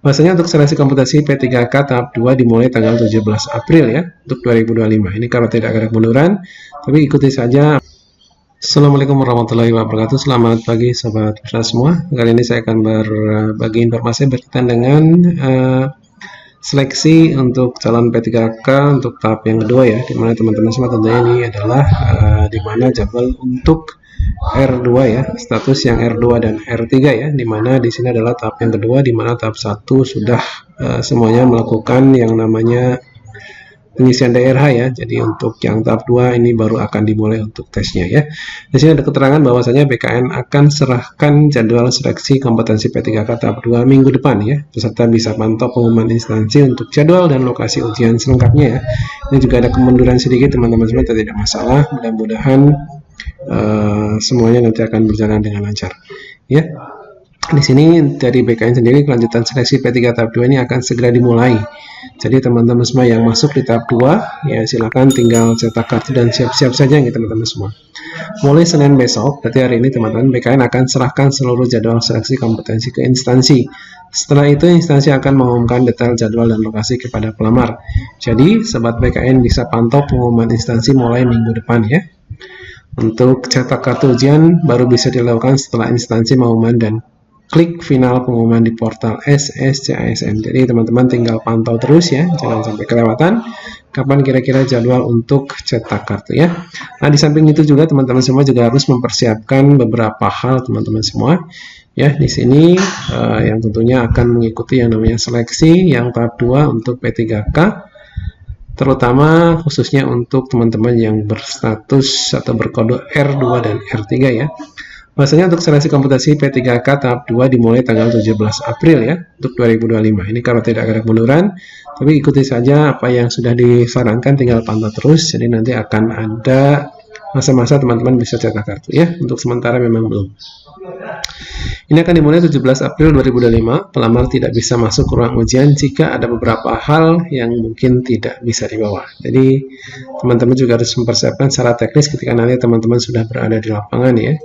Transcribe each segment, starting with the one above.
Bahwasanya untuk seleksi kompetensi P3K tahap 2 dimulai tanggal 17 April ya, untuk 2025. Ini kalau tidak ada kemunduran, tapi ikuti saja. Assalamualaikum warahmatullahi wabarakatuh. Selamat pagi sobat semua. Kali ini saya akan berbagi informasi berkaitan dengan seleksi untuk calon P3K untuk tahap yang kedua ya, dimana teman-teman semua tentunya ini adalah dimana jadwal untuk R2 ya, status yang R2 dan R3 ya, dimana di sini adalah tahap yang kedua, dimana tahap 1 sudah semuanya melakukan yang namanya pengisian daerah ya. Jadi untuk yang tahap 2 ini baru akan dimulai untuk tesnya ya. Di sini ada keterangan bahwasanya BKN akan serahkan jadwal seleksi kompetensi P3K tahap 2 minggu depan ya. Peserta bisa pantau pengumuman instansi untuk jadwal dan lokasi ujian selengkapnya ya. Ini juga ada kemunduran sedikit teman-teman semua, tidak masalah. Mudah-mudahan semuanya nanti akan berjalan dengan lancar ya. Di sini dari BKN sendiri kelanjutan seleksi P3 tahap 2 ini akan segera dimulai. Jadi teman-teman semua yang masuk di tahap 2 ya silakan tinggal cetak kartu dan siap-siap saja ya teman-teman semua. Mulai Senin besok, berarti hari ini teman-teman, BKN akan serahkan seluruh jadwal seleksi kompetensi ke instansi. Setelah itu instansi akan mengumumkan detail jadwal dan lokasi kepada pelamar. Jadi sobat BKN bisa pantau pengumuman instansi mulai minggu depan ya. Untuk cetak kartu ujian baru bisa dilakukan setelah instansi mengumumkan dan klik final pengumuman di portal SSCASN. Jadi teman-teman tinggal pantau terus ya, jangan sampai kelewatan kapan kira-kira jadwal untuk cetak kartu ya. Nah di samping itu juga teman-teman semua juga harus mempersiapkan beberapa hal teman-teman semua ya. Di sini yang tentunya akan mengikuti yang namanya seleksi yang tahap 2 untuk P3K. Terutama khususnya untuk teman-teman yang berstatus atau berkode R2 dan R3 ya. Bahwasanya untuk seleksi kompetensi P3K tahap 2 dimulai tanggal 17 April ya, untuk 2025. Ini kalau tidak ada kemunduran, tapi ikuti saja apa yang sudah disarankan, tinggal pantau terus. Jadi nanti akan ada masa-masa teman-teman bisa cetak kartu ya. Untuk sementara memang belum. Ini akan dimulai 17 April 2025. Pelamar tidak bisa masuk ke ruang ujian jika ada beberapa hal yang mungkin tidak bisa dibawa. Jadi teman-teman juga harus mempersiapkan secara teknis ketika nanti teman-teman sudah berada di lapangan ya.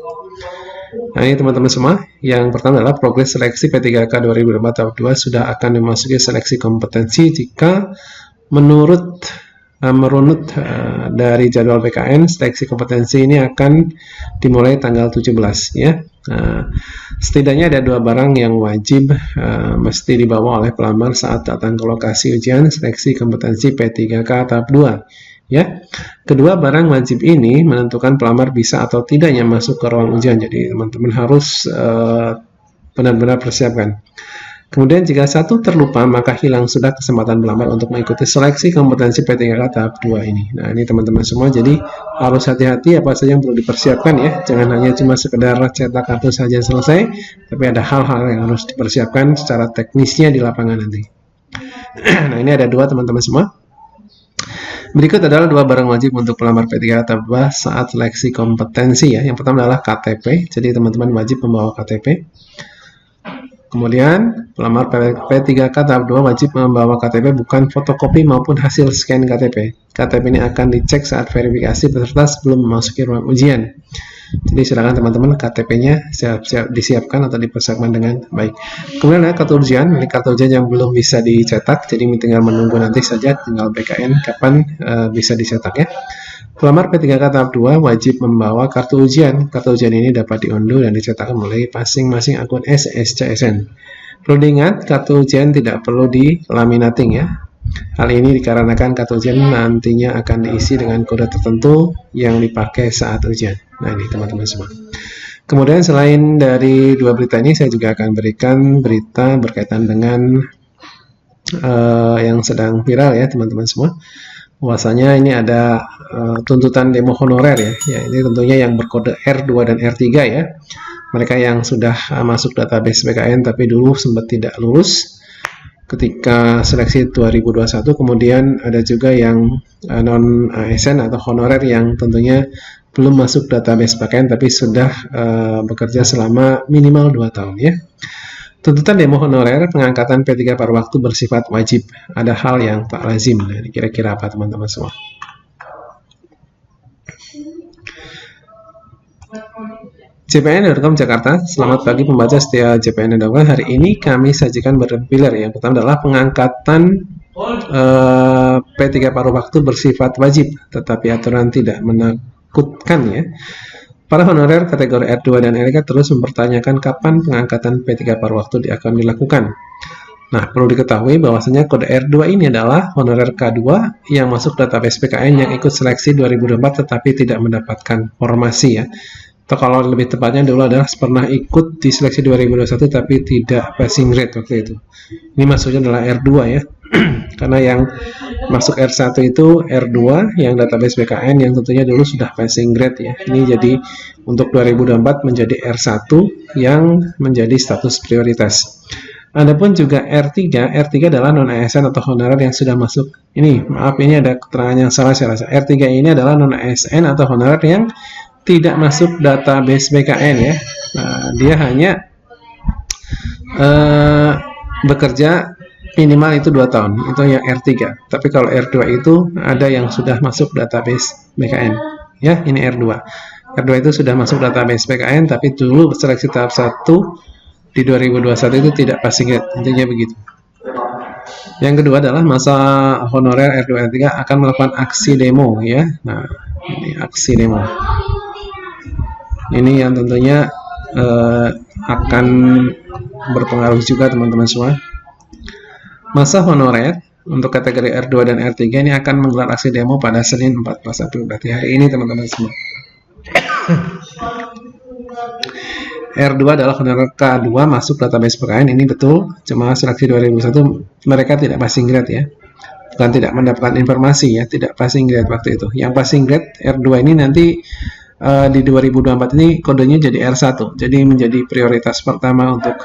Nah ini teman-teman semua, yang pertama adalah progres seleksi P3K 2024 tahap 2 sudah akan memasuki seleksi kompetensi jika merunut dari jadwal PKN. Seleksi kompetensi ini akan dimulai tanggal 17 ya. Setidaknya ada 2 barang yang wajib mesti dibawa oleh pelamar saat datang ke lokasi ujian seleksi kompetensi P3K tahap 2 ya. Kedua barang wajib ini menentukan pelamar bisa atau tidaknya masuk ke ruang ujian. Jadi teman-teman harus benar-benar persiapkan. Kemudian jika satu terlupa, maka hilang sudah kesempatan pelamar untuk mengikuti seleksi kompetensi P3K tahap 2 ini. Nah ini teman-teman semua, jadi harus hati-hati apa saja yang perlu dipersiapkan ya. Jangan hanya cuma sekedar cetak kartu saja selesai, tapi ada hal-hal yang harus dipersiapkan secara teknisnya di lapangan nanti. Nah ini ada 2 teman-teman semua. Berikut adalah 2 barang wajib untuk pelamar P3K tahap 2 saat seleksi kompetensi ya. Yang pertama adalah KTP, jadi teman-teman wajib membawa KTP. Kemudian pelamar P3K tahap 2 wajib membawa KTP bukan fotokopi maupun hasil scan KTP. KTP ini akan dicek saat verifikasi peserta sebelum memasuki ruang ujian. Jadi silakan teman-teman KTP-nya disiapkan atau dipersiapkan dengan baik. Kemudian ada kartu ujian, ini kartu ujian yang belum bisa dicetak, jadi tinggal menunggu nanti saja, tinggal BKN kapan bisa dicetak ya. Pelamar P3K tahap 2 wajib membawa kartu ujian. Kartu ujian ini dapat diunduh dan dicetak melalui masing-masing akun SSCASN. Perlu diingat, kartu ujian tidak perlu dilaminating ya. Hal ini dikarenakan kartu ujian nantinya akan diisi dengan kode tertentu yang dipakai saat ujian. Nah ini teman-teman semua. Kemudian selain dari 2 berita ini, saya juga akan berikan berita berkaitan dengan yang sedang viral ya teman-teman semua. Bahwasanya ini ada tuntutan demo honorer ya. Ini tentunya yang berkode R2 dan R3 ya. Mereka yang sudah masuk database BKN tapi dulu sempat tidak lulus ketika seleksi 2021. Kemudian ada juga yang non ASN atau honorer yang tentunya belum masuk database BKN tapi sudah bekerja selama minimal 2 tahun ya. Tuntutan demo honorer pengangkatan P3 paruh waktu bersifat wajib. Ada hal yang tak lazim. Nah, kira-kira apa teman-teman semua? JPN.com Jakarta. Selamat pagi pembaca setia JPN.com. Hari ini kami sajikan berpilar. Yang pertama adalah pengangkatan P3 paruh waktu bersifat wajib, tetapi aturan tidak menakutkan ya. Para honorer kategori R2 dan R3 terus mempertanyakan kapan pengangkatan P3 paruh waktu akan dilakukan. Nah, perlu diketahui bahwasanya kode R2 ini adalah honorer K2 yang masuk database PKN yang ikut seleksi 2024 tetapi tidak mendapatkan formasi ya. Atau kalau lebih tepatnya dulu adalah pernah ikut di seleksi 2021 tapi tidak passing grade waktu itu. Ini maksudnya adalah R2 ya. Karena yang masuk R1 itu R2 yang database PKN yang tentunya dulu sudah passing grade ya. Ini jadi untuk 2024 menjadi R1 yang menjadi status prioritas. Adapun juga R3 adalah non-ASN atau honorer yang sudah masuk. Ini, maaf ini ada keterangan yang salah saya rasa. R3 ini adalah non-ASN atau honorer yang tidak masuk database BKN ya. Nah, dia hanya bekerja minimal itu 2 tahun. Itu yang R3. Tapi kalau R2 itu ada yang sudah masuk database BKN. Ya, ini R2. R2 itu sudah masuk database BKN tapi dulu seleksi tahap 1 di 2021 itu tidak passing grade, intinya begitu. Yang kedua adalah masa honorer R2 R3 akan melakukan aksi demo ya. Nah, ini aksi demo. Ini yang tentunya akan berpengaruh juga teman-teman semua. Masa honorer untuk kategori R2 dan R3 ini akan menggelar aksi demo pada Senin 14 April, berarti hari ini teman-teman semua. R2 adalah honorer K2 masuk database PKN, ini betul, cuma seleksi 2001 mereka tidak passing grade ya, bukan tidak mendapatkan informasi ya, tidak passing grade waktu itu. Yang passing grade R2 ini nanti di 2024 ini kodenya jadi R1, jadi menjadi prioritas pertama untuk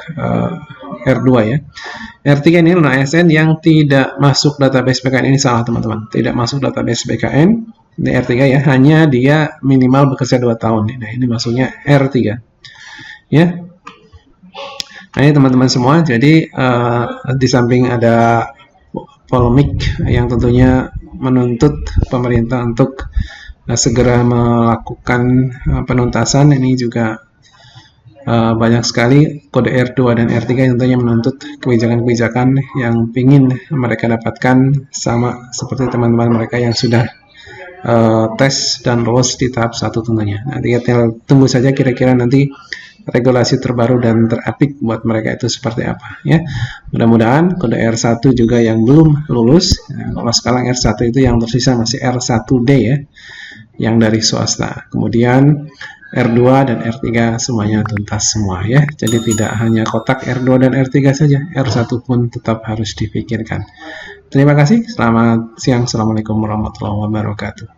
R2 ya. R3 ini non-ASN yang tidak masuk database PKN, ini salah teman-teman, tidak masuk database PKN, ini R3 ya, hanya dia minimal bekerja 2 tahun. Nah, ini maksudnya R3 ya. Nah, ini teman-teman semua, jadi di samping ada polemik yang tentunya menuntut pemerintah untuk segera melakukan penuntasan, ini juga banyak sekali kode R2 dan R3 yang tentunya menuntut kebijakan-kebijakan yang ingin mereka dapatkan sama seperti teman-teman mereka yang sudah tes dan lolos di tahap 1 tentunya. Nanti kita tunggu saja kira-kira nanti regulasi terbaru dan terapik buat mereka itu seperti apa ya. Mudah-mudahan kode R1 juga yang belum lulus, kalau sekarang R1 itu yang tersisa masih R1D ya, yang dari swasta. Kemudian R2 dan R3 semuanya tuntas semua ya. Jadi tidak hanya kotak R2 dan R3 saja, R1 pun tetap harus dipikirkan. Terima kasih, selamat siang, assalamualaikum warahmatullahi wabarakatuh.